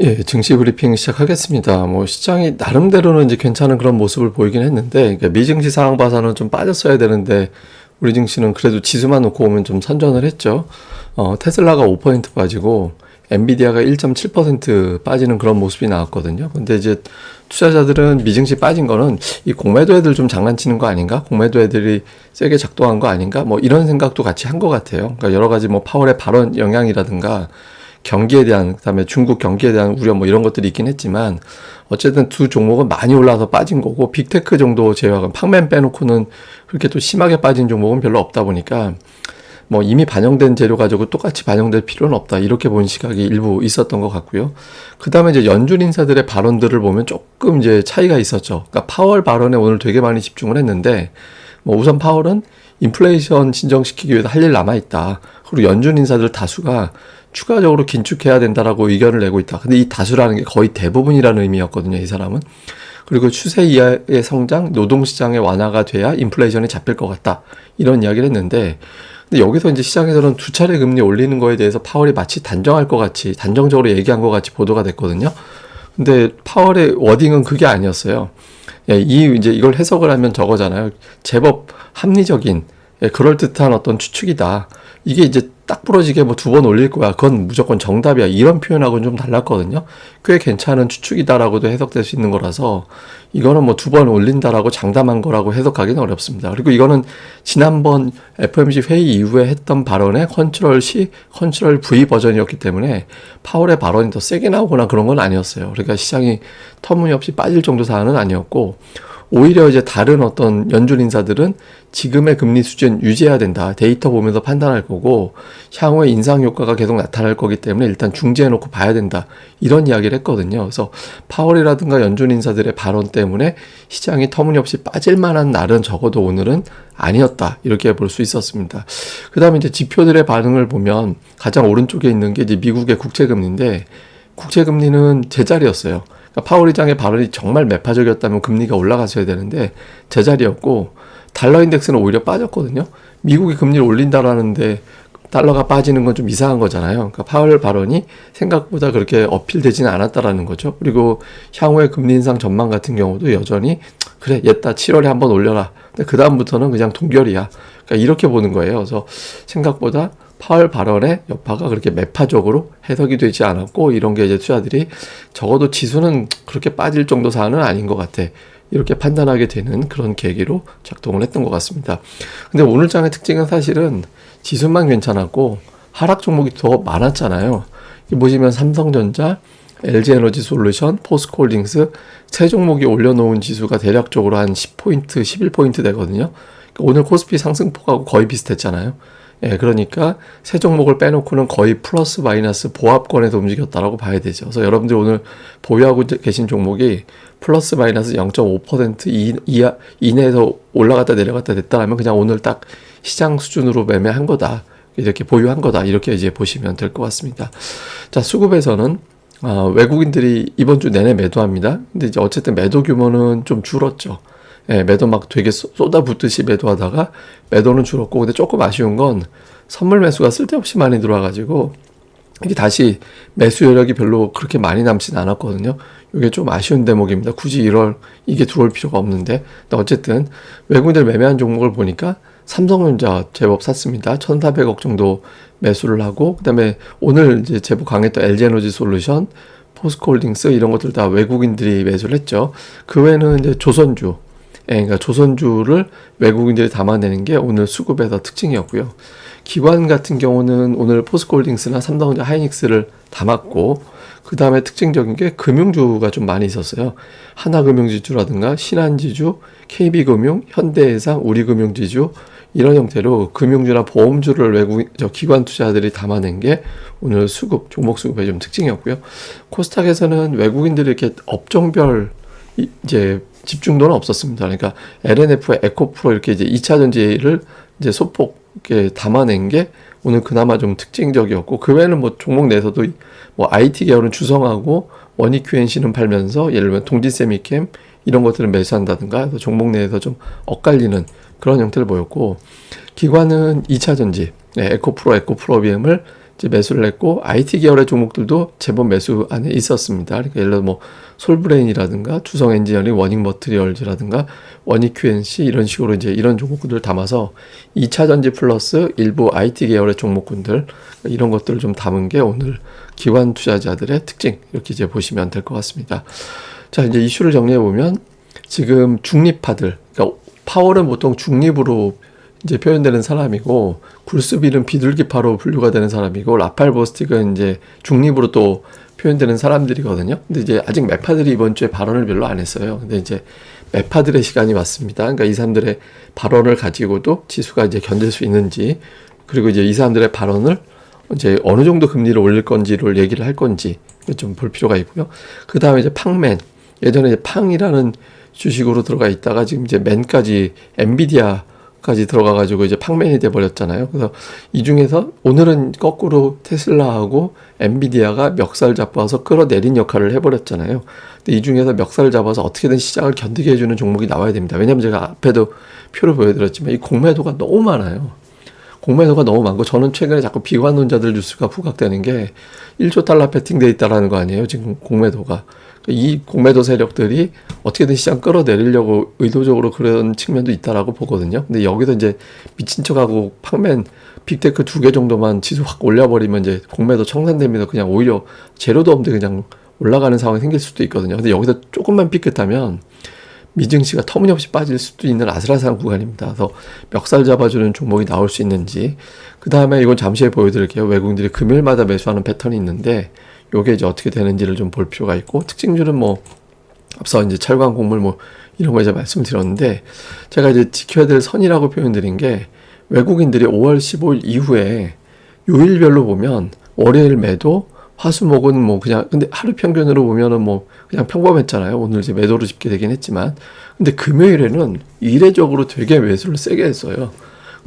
예, 증시 브리핑 시작하겠습니다. 시장이 나름대로는 이제 괜찮은 그런 모습을 보이긴 했는데, 그러니까 미증시 상황 봐서는 좀 빠졌어야 되는데, 우리 증시는 그래도 지수만 놓고 보면 좀 선전을 했죠. 테슬라가 5% 빠지고, 엔비디아가 1.7% 빠지는 그런 모습이 나왔거든요. 근데 이제 투자자들은 미증시 빠진 거는 이 공매도 애들 좀 장난치는 거 아닌가? 공매도 애들이 세게 작동한 거 아닌가? 이런 생각도 같이 한 것 같아요. 그러니까 여러 가지 파월의 발언 영향이라든가, 경기에 대한, 그다음에 중국 경기에 대한 우려 이런 것들이 있긴 했지만 어쨌든 두 종목은 많이 올라서 빠진 거고, 빅테크 정도 제외하고 팡맨 빼놓고는 그렇게 또 심하게 빠진 종목은 별로 없다 보니까 이미 반영된 재료 가지고 똑같이 반영될 필요는 없다, 이렇게 본 시각이 일부 있었던 것 같고요. 그 다음에 이제 연준 인사들의 발언들을 보면 조금 이제 차이가 있었죠. 그러니까 파월 발언에 오늘 되게 많이 집중을 했는데, 우선 파월은 인플레이션 진정시키기 위해서 할 일 남아있다. 그리고 연준 인사들 다수가 추가적으로 긴축해야 된다라고 의견을 내고 있다. 근데 이 다수라는 게 거의 대부분이라는 의미였거든요, 이 사람은. 그리고 추세 이하의 성장, 노동시장의 완화가 돼야 인플레이션이 잡힐 것 같다, 이런 이야기를 했는데, 근데 여기서 이제 시장에서는 두 차례 금리 올리는 거에 대해서 파월이 마치 단정할 것 같이, 단정적으로 얘기한 것 같이 보도가 됐거든요. 근데 파월의 워딩은 그게 아니었어요. 예, 이제 이걸 해석을 하면 저거잖아요. 제법 합리적인, 그럴듯한 어떤 추측이다. 이게 이제 딱 부러지게 두 번 올릴 거야, 그건 무조건 정답이야, 이런 표현하고는 좀 달랐거든요. 꽤 괜찮은 추측이다라고도 해석될 수 있는 거라서 이거는 두 번 올린다라고 장담한 거라고 해석하기는 어렵습니다. 그리고 이거는 지난번 FOMC 회의 이후에 했던 발언의 컨트롤 C, 컨트롤 V 버전이었기 때문에 파월의 발언이 더 세게 나오거나 그런 건 아니었어요. 그러니까 시장이 터무니없이 빠질 정도 사안은 아니었고, 오히려 이제 다른 어떤 연준 인사들은 지금의 금리 수준 유지해야 된다, 데이터 보면서 판단할 거고, 향후에 인상 효과가 계속 나타날 거기 때문에 일단 중지해놓고 봐야 된다, 이런 이야기를 했거든요. 그래서 파월이라든가 연준 인사들의 발언 때문에 시장이 터무니없이 빠질 만한 날은 적어도 오늘은 아니었다, 이렇게 볼 수 있었습니다. 그 다음에 이제 지표들의 반응을 보면 가장 오른쪽에 있는 게 이제 미국의 국채금리인데, 국채금리는 제자리였어요. 그러니까 파월 의장의 발언이 정말 매파적이었다면 금리가 올라갔어야 되는데 제자리였고, 달러 인덱스는 오히려 빠졌거든요. 미국이 금리를 올린다라는데 달러가 빠지는 건 좀 이상한 거잖아요. 그러니까 파월 발언이 생각보다 그렇게 어필되지는 않았다라는 거죠. 그리고 향후의 금리 인상 전망 같은 경우도 여전히 그래, 얘따 7월에 한번 올려라, 근데 그 다음부터는 그냥 동결이야, 그러니까 이렇게 보는 거예요. 그래서 생각보다 파월 발언의 여파가 그렇게 매파적으로 해석이 되지 않았고, 이런 게 이제 투자들이 적어도 지수는 그렇게 빠질 정도 사안은 아닌 것 같아, 이렇게 판단하게 되는 그런 계기로 작동을 했던 것 같습니다. 근데 오늘 장의 특징은 사실은 지수만 괜찮았고 하락 종목이 더 많았잖아요. 보시면 삼성전자, LG에너지솔루션, 포스코홀딩스 세 종목이 올려놓은 지수가 대략적으로 한 10포인트, 11포인트 되거든요. 오늘 코스피 상승폭하고 거의 비슷했잖아요. 예, 그러니까 세 종목을 빼놓고는 거의 플러스 마이너스 보합권에서 움직였다라고 봐야 되죠. 그래서 여러분들 오늘 보유하고 계신 종목이 플러스 마이너스 0.5% 이내에서 올라갔다 내려갔다 됐다라면 그냥 오늘 딱 시장 수준으로 매매한 거다, 이렇게 보유한 거다, 이렇게 이제 보시면 될 것 같습니다. 자, 수급에서는 외국인들이 이번 주 내내 매도합니다. 근데 이제 어쨌든 매도 규모는 좀 줄었죠. 예, 매도 막 되게 쏟아붓듯이 매도하다가 매도는 줄었고, 근데 조금 아쉬운 건 선물 매수가 쓸데없이 많이 들어와가지고 이게 다시 매수 여력이 별로 그렇게 많이 남진 않았거든요. 이게 좀 아쉬운 대목입니다. 굳이 이게 들어올 필요가 없는데. 근데 어쨌든 외국인들 매매한 종목을 보니까 삼성전자 제법 샀습니다. 1,400억 정도 매수를 하고, 그다음에 오늘 이제 제법 강했던 LG에너지솔루션, 포스코홀딩스 이런 것들 다 외국인들이 매수를 했죠. 그 외에는 이제 조선주, 그러니까 조선주를 외국인들이 담아내는 게 오늘 수급에서 특징이었고요. 기관 같은 경우는 오늘 포스코홀딩스나 삼성전자, 하이닉스를 담았고, 그 다음에 특징적인 게 금융주가 좀 많이 있었어요. 하나금융지주라든가 신한지주, KB금융, 현대해상, 우리금융지주 이런 형태로 금융주나 보험주를 기관 투자자들이 담아낸 게 오늘 종목 수급의 좀 특징이었고요. 코스닥에서는 외국인들이 이렇게 업종별 이제 집중도는 없었습니다. 그러니까 LNF와 에코프로 이렇게 이제 2차 전지를 이제 소폭 이렇게 담아낸 게 오늘 그나마 좀 특징적이었고, 그 외에는 종목 내에서도 IT 계열은 주성하고 원익 QNC는 팔면서 예를 들면 동진세미캠 이런 것들을 매수한다든가 종목 내에서 좀 엇갈리는 그런 형태를 보였고, 기관은 2차 전지, 에코프로, 에코프로비엠을 이제 매수를 했고 IT 계열의 종목들도 제법 매수 안에 있었습니다. 그러니까 예를 들어 뭐 솔브레인이라든가 두성 엔지니어링, 워닝 머티리얼즈라든가 원익 QNC 이런 식으로 이제 이런 종목군들을 담아서 2차 전지 플러스 일부 IT 계열의 종목군들 이런 것들을 좀 담은 게 오늘 기관 투자자들의 특징 이렇게 이제 보시면 될 것 같습니다. 자, 이제 이슈를 정리해 보면 지금 중립파들, 그러니까 파월은 보통 중립으로 이제 표현되는 사람이고 굴스빌은 비둘기파로 분류가 되는 사람이고 라팔 보스틱은 이제 중립으로 또 표현되는 사람들이거든요. 근데 이제 아직 매파들이 이번 주에 발언을 별로 안 했어요. 근데 이제 매파들의 시간이 왔습니다. 그러니까 이 사람들의 발언을 가지고도 지수가 이제 견딜 수 있는지, 그리고 이제 이 사람들의 발언을 이제 어느 정도 금리를 올릴 건지를 얘기를 할 건지 좀 볼 필요가 있고요. 그 다음에 이제 팡맨, 예전에 이제 팡이라는 주식으로 들어가 있다가 지금 이제 맨까지 엔비디아까지 들어가가지고 이제 팡맨이 돼버렸잖아요. 그래서 이 중에서 오늘은 거꾸로 테슬라하고 엔비디아가 멱살 잡아서 끌어내린 역할을 해버렸잖아요. 근데 이 중에서 멱살을 잡아서 어떻게든 시장을 견디게 해주는 종목이 나와야 됩니다. 왜냐하면 제가 앞에도 표를 보여드렸지만 이 공매도가 너무 많아요. 공매도가 너무 많고 저는 최근에 자꾸 비관론자들 뉴스가 부각되는 게 1조 달러 베팅돼 있다라는 거 아니에요. 지금 공매도가. 이 공매도 세력들이 어떻게든 시장 끌어내리려고 의도적으로 그런 측면도 있다라고 보거든요. 근데 여기서 이제 미친 척하고 팡맨 빅테크 2개 정도만 지수 확 올려버리면 이제 공매도 청산됩니다. 그냥 오히려 재료도 없는데 그냥 올라가는 상황이 생길 수도 있거든요. 근데 여기서 조금만 삐끗하면 미증시가 터무니없이 빠질 수도 있는 아슬아슬한 구간입니다. 그래서 멱살 잡아주는 종목이 나올 수 있는지, 그 다음에 이건 잠시 후에 보여드릴게요. 외국인들이 금요일마다 매수하는 패턴이 있는데 요게 이제 어떻게 되는지를 좀 볼 필요가 있고, 특징주는 뭐 앞서 이제 철강, 곡물 뭐 이런 거 이제 말씀드렸는데, 제가 이제 지켜야 될 선이라고 표현드린 게 외국인들이 5월 15일 이후에 요일별로 보면 월요일 매도, 화수목은 뭐 그냥, 근데 하루 평균으로 보면은 뭐 그냥 평범했잖아요. 오늘 이제 매도로 집계 되긴 했지만, 근데 금요일에는 이례적으로 되게 매수를 세게 했어요.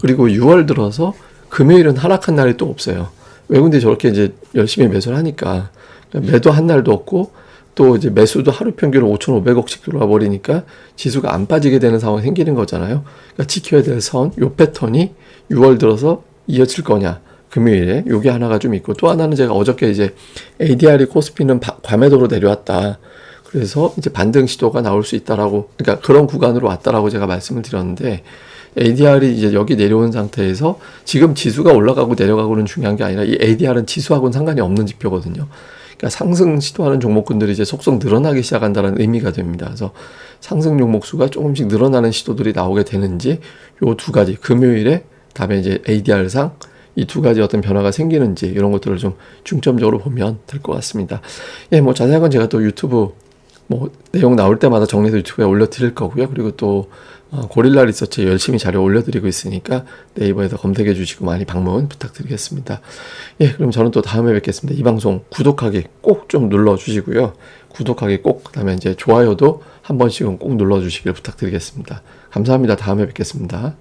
그리고 6월 들어서 금요일은 하락한 날이 또 없어요. 외국인들이 저렇게 이제 열심히 매수를 하니까 매도 한 날도 없고, 또 이제 매수도 하루 평균으로 5,500억씩 들어와 버리니까 지수가 안 빠지게 되는 상황이 생기는 거잖아요. 그러니까 지켜야 될 선, 요 패턴이 6월 들어서 이어질 거냐, 금요일에 요게 하나가 좀 있고, 또 하나는 제가 어저께 이제 ADR이 코스피는 과매도로 내려왔다, 그래서 이제 반등 시도가 나올 수 있다라고, 그러니까 그런 구간으로 왔다라고 제가 말씀을 드렸는데, ADR이 이제 여기 내려온 상태에서 지금 지수가 올라가고 내려가고는 중요한 게 아니라 이 ADR은 지수하고는 상관이 없는 지표거든요. 그러니까 상승 시도하는 종목군들이 이제 속속 늘어나기 시작한다는 의미가 됩니다. 그래서 상승 종목 수가 조금씩 늘어나는 시도들이 나오게 되는지, 요 두 가지, 금요일에 다음에 이제 ADR상 이 두 가지 어떤 변화가 생기는지 이런 것들을 좀 중점적으로 보면 될 것 같습니다. 예, 뭐 자세한 건 제가 또 유튜브 뭐 내용 나올 때마다 정리해서 유튜브에 올려드릴 거고요. 그리고 또 고릴라 리서치에 열심히 자료 올려드리고 있으니까 네이버에서 검색해 주시고 많이 방문 부탁드리겠습니다. 예, 그럼 저는 또 다음에 뵙겠습니다. 이 방송 구독하기 꼭 좀 눌러주시고요. 구독하기 꼭, 그다음에 이제 좋아요도 한 번씩은 꼭 눌러주시길 부탁드리겠습니다. 감사합니다. 다음에 뵙겠습니다.